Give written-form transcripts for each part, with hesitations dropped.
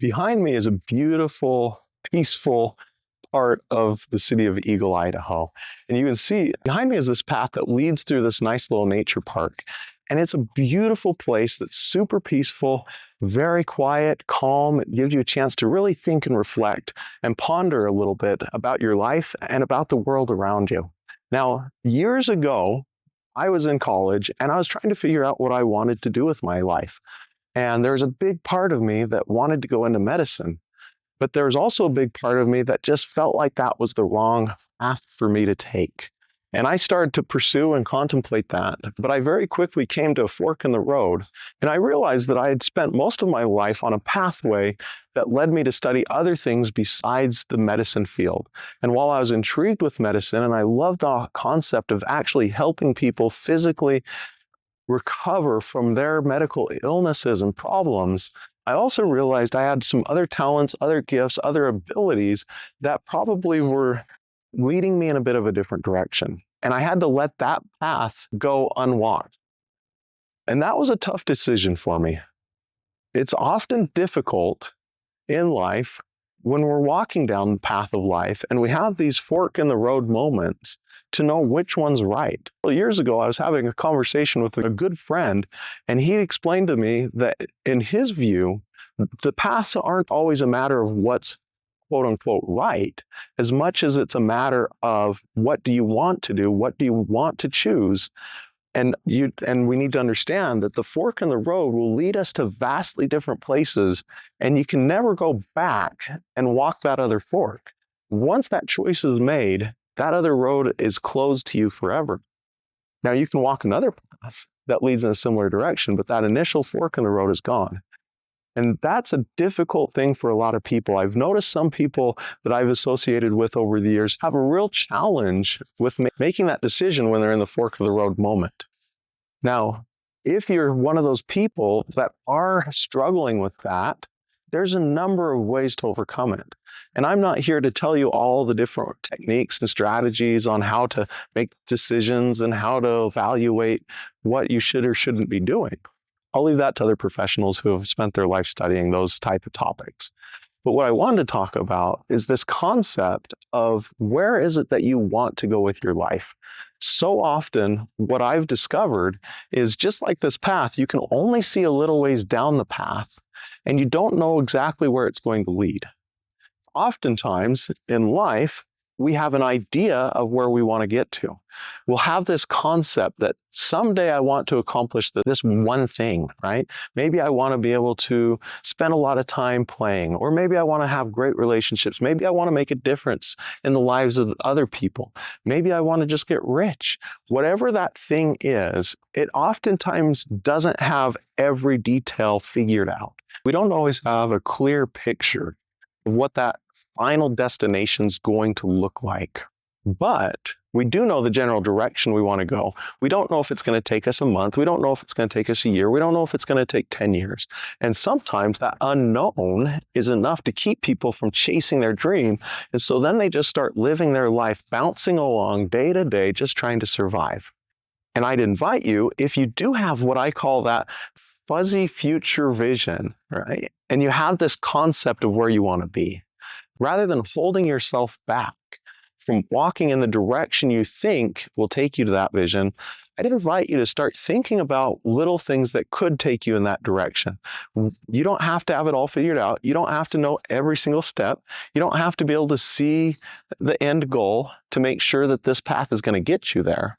Behind me is a beautiful, peaceful part of the city of Eagle, Idaho. And you can see behind me is this path that leads through this nice little nature park. And it's a beautiful place that's super peaceful, very quiet, calm. It gives you a chance to really think and reflect and ponder a little bit about your life and about the world around you. Now, years ago, I was in college and I was trying to figure out what I wanted to do with my life. And there's a big part of me that wanted to go into medicine. But there was also a big part of me that just felt like that was the wrong path for me to take. And I started to pursue and contemplate that. But I very quickly came to a fork in the road. And I realized that I had spent most of my life on a pathway that led me to study other things besides the medicine field. And while I was intrigued with medicine and I loved the concept of actually helping people physically recover from their medical illnesses and problems, I also realized I had some other talents, other gifts, other abilities that probably were leading me in a bit of a different direction. And I had to let that path go unwalked. And that was a tough decision for me. It's often difficult in life when we're walking down the path of life and we have these fork in the road moments to know which one's right. Well, years ago, I was having a conversation with a good friend, and he explained to me that in his view, the paths aren't always a matter of what's quote unquote right, as much as it's a matter of what do you want to do, what do you want to choose. And we need to understand that the fork in the road will lead us to vastly different places, and you can never go back and walk that other fork. Once that choice is made, that other road is closed to you forever. Now you can walk another path that leads in a similar direction, but that initial fork in the road is gone. And that's a difficult thing for a lot of people. I've noticed some people that I've associated with over the years have a real challenge with making that decision when they're in the fork of the road moment. Now, if you're one of those people that are struggling with that, there's a number of ways to overcome it. And I'm not here to tell you all the different techniques and strategies on how to make decisions and how to evaluate what you should or shouldn't be doing. I'll leave that to other professionals who have spent their life studying those type of topics. But what I wanted to talk about is this concept of where is it that you want to go with your life? So often, what I've discovered is just like this path, you can only see a little ways down the path, and you don't know exactly where it's going to lead. Oftentimes in life, we have an idea of where we want to get to. We'll have this concept that someday I want to accomplish this one thing, right? Maybe I want to be able to spend a lot of time playing, or maybe I want to have great relationships. Maybe I want to make a difference in the lives of other people. Maybe I want to just get rich. Whatever that thing is, it oftentimes doesn't have every detail figured out. We don't always have a clear picture of what that final destination's going to look like. But we do know the general direction we want to go. We don't know if it's going to take us a month. We don't know if it's going to take us a year. We don't know if it's going to take 10 years. And sometimes that unknown is enough to keep people from chasing their dream. And so then they just start living their life bouncing along day to day, just trying to survive. And I'd invite you, if you do have what I call that fuzzy future vision, right? And you have this concept of where you want to be, rather than holding yourself back from walking in the direction you think will take you to that vision, I'd invite you to start thinking about little things that could take you in that direction. You don't have to have it all figured out. You don't have to know every single step. You don't have to be able to see the end goal to make sure that this path is going to get you there.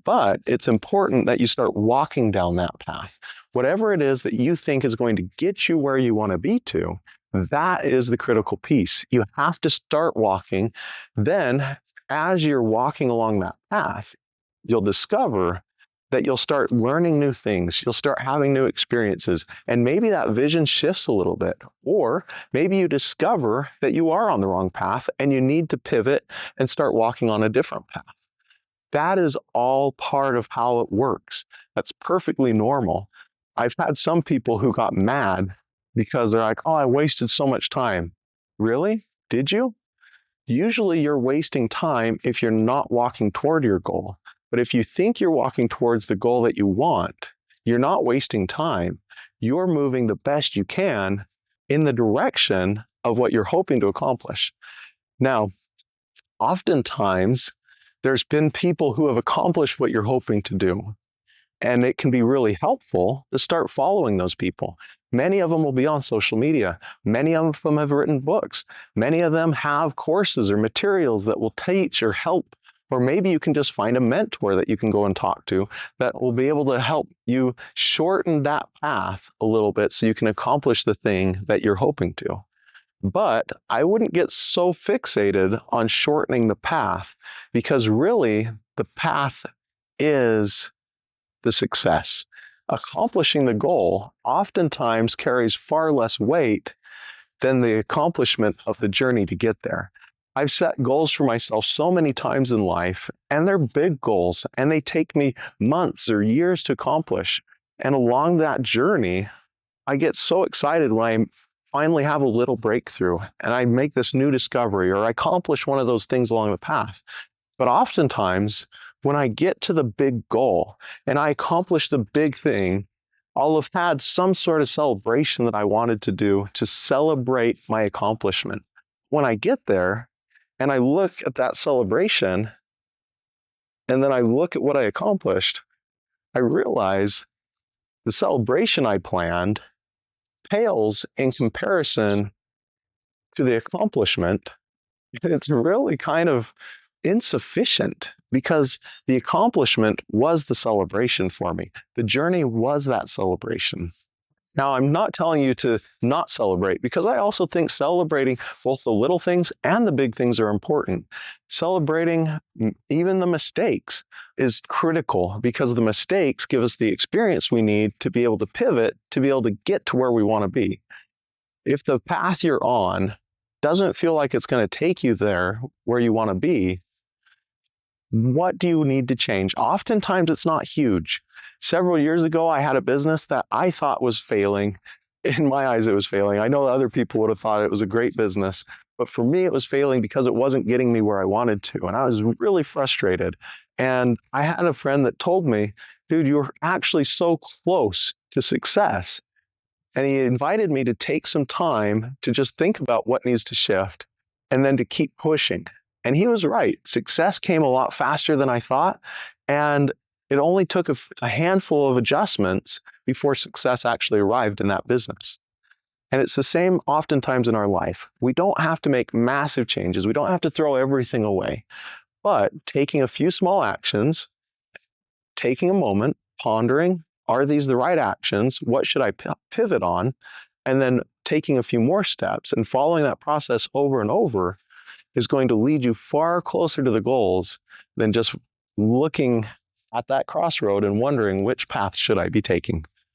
But it's important that you start walking down that path. Whatever it is that you think is going to get you where you want to be to, that is the critical piece. You have to start walking. Then, as you're walking along that path, you'll discover that you'll start learning new things. You'll start having new experiences. And maybe that vision shifts a little bit. Or maybe you discover that you are on the wrong path and you need to pivot and start walking on a different path. That is all part of how it works. That's perfectly normal. I've had some people who got mad because they're like, oh, I wasted so much time. Really? Did you? Usually you're wasting time if you're not walking toward your goal. But if you think you're walking towards the goal that you want, you're not wasting time. You're moving the best you can in the direction of what you're hoping to accomplish. Now, oftentimes, there's been people who have accomplished what you're hoping to do. And it can be really helpful to start following those people. Many of them will be on social media. Many of them have written books. Many of them have courses or materials that will teach or help. Or maybe you can just find a mentor that you can go and talk to that will be able to help you shorten that path a little bit so you can accomplish the thing that you're hoping to. But I wouldn't get so fixated on shortening the path, because really the path is the success. Accomplishing the goal oftentimes carries far less weight than the accomplishment of the journey to get there. I've set goals for myself so many times in life, and they're big goals, and they take me months or years to accomplish. And along that journey, I get so excited when I finally have a little breakthrough and I make this new discovery or I accomplish one of those things along the path. But oftentimes, when I get to the big goal and I accomplish the big thing, I'll have had some sort of celebration that I wanted to do to celebrate my accomplishment. When I get there and I look at that celebration and then I look at what I accomplished, I realize the celebration I planned pales in comparison to the accomplishment. It's really kind of insufficient because the accomplishment was the celebration for me. The journey was that celebration. Now, I'm not telling you to not celebrate, because I also think celebrating both the little things and the big things are important. Celebrating even the mistakes is critical, because the mistakes give us the experience we need to be able to pivot, to be able to get to where we want to be. If the path you're on doesn't feel like it's going to take you there where you want to be, what do you need to change? Oftentimes it's not huge. Several years ago, I had a business that I thought was failing. In my eyes, it was failing. I know other people would have thought it was a great business, but for me, it was failing because it wasn't getting me where I wanted to. And I was really frustrated. And I had a friend that told me, dude, you're actually so close to success. And he invited me to take some time to just think about what needs to shift and then to keep pushing. And he was right. Success came a lot faster than I thought. And it only took a handful of adjustments before success actually arrived in that business. And it's the same oftentimes in our life. We don't have to make massive changes. We don't have to throw everything away. But taking a few small actions, taking a moment, pondering, are these the right actions? What should I pivot on? And then taking a few more steps and following that process over and over is going to lead you far closer to the goals than just looking at that crossroad and wondering which path should I be taking.